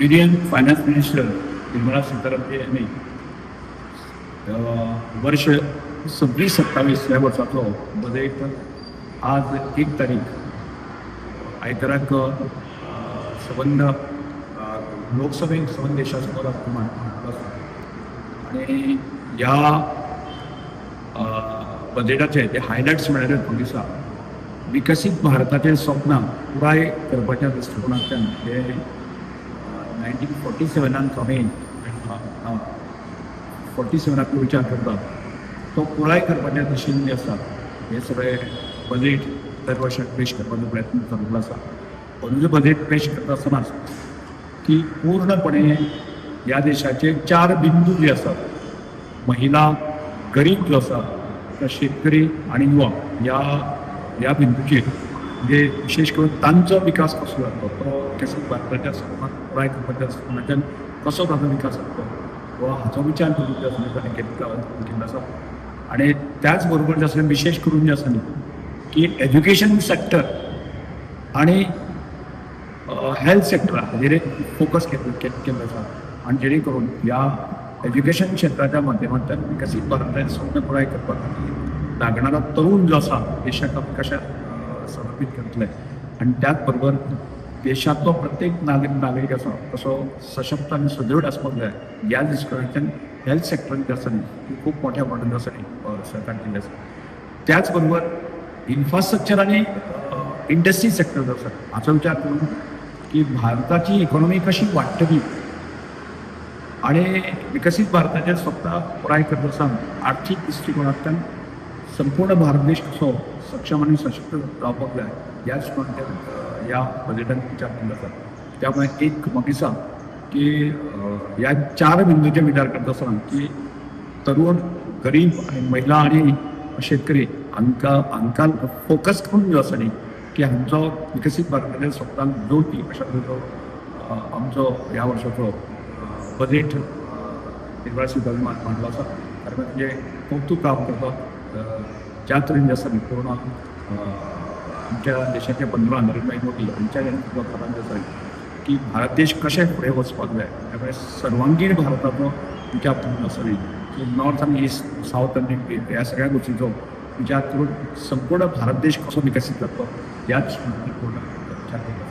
Indian finance minister Nirmala Sitharaman यांनी वर्ष 26-27 ह्या वर्साचो बजेट आज 1 तारीख आयताराक संबंध लोकसभेक संबंध देशासमोर मांडलो आसा आनी ह्या बजेटाचे जे हायलायट्स म्हळ्यार तो दिसा विकसीत भारताचें स्वप्न पुराय करपाच्या दृश्टिकोनांतल्यान हे 1947 आमी 47 विचार करता तो पुराय करपाच्या दिशेन जे आसा हे सगळे बजेट दर वर्साक पेश करपाचो प्रयत्न चालू आसा. अंदूं बजेट पेश करता आसतना की पूर्णपणे ह्या देशाचे 4 बिंदू जे आसात महिला, गरीब जो आसा तो शेतकरी आणि युवा ह्या बिंदूचेर म्हणजे विशेष करून तांचो विकास कसो जातलो तो विकसीत भारताच्या स्वप्नाक पुराय करपाच्या दृश्टिकोनांतल्यान कसो ताचो विकास जातलो वा हाचो विचार करून जे आसा ताणें केल्लो आसा. आनी त्याच बरोबर जे आसा विशेष करून जे आसा न्ही की एज्युकेशन सेक्टर आणि हेल्थ सेक्टरा हाजेर फोकस केल्लो आसा आनी जेणे करून ह्या एज्युकेशन क्षेत्राच्या माध्यमांतल्यान विकसीत भारताचें स्वप्न पुराय करपा खातीर लागणारा तरुण जो आसा देशाक कशें समर्पीत करतले आनी त्याच बरोबर देशांतलो प्रत्येक नागरीक आसा तसो सशक्त आनी सदृढ आसपाक जाय ह्या दृश्टिकोनांतल्यान हेल्थ सेक्टर जे आसा न्ही खूब मोठ्या प्रमाणांत आसा न्ही सरकार केल्लें आसा. त्याच बरोबर इन्फ्रास्ट्रक्चर आनी इंडस्ट्री सेक्टर जो आसा हाचो विचार करून की भारताची इकॉनॉमी कशी वाडटली आनी विकसीत भारताचें स्वप्न पुराय करता आसतना आर्थीक दृश्टिकोनांतल्यान संपूर्ण भारत देश कसो सक्षम आणि सशक्त जावपाक जाय ह्या दृश्टिकोनांतल्यान ह्या बजेटान विचार केल्लो आसा. त्यामुळे एक म्हाका दिसता की ह्या 4 बिंदूचे विचार करता आसतना की तरुण, गरीब आणि महिला आणि शेतकरी हांकां फोकस करून जो आसा न्ही की हांचो विकसीत भारताच्या स्वप्नाक जोडपी अशा तरेचो आमचो ह्या वर्साचो बजेट निर्मला सीतारामन मांडलो आसा. कारण म्हणजे कौतुक काम करता ज्या तरेन जे आसा न्ही पूर्ण आमच्या देशाचे पंतप्रधान नरेंद्र मोदी हांच्या काळांत जे आसा की भारत देश कशें फुडें वचपाक जाय त्यामुळे सर्वांगीण भारताचो विचार करून आसा न्ही की नॉर्थ आनी ईस्ट, सावथ आनी ह्या सगळ्या गोष्टींचो विचार करून संपूर्ण भारत देश कसो विकसीत जातलो ह्याच विचार करता.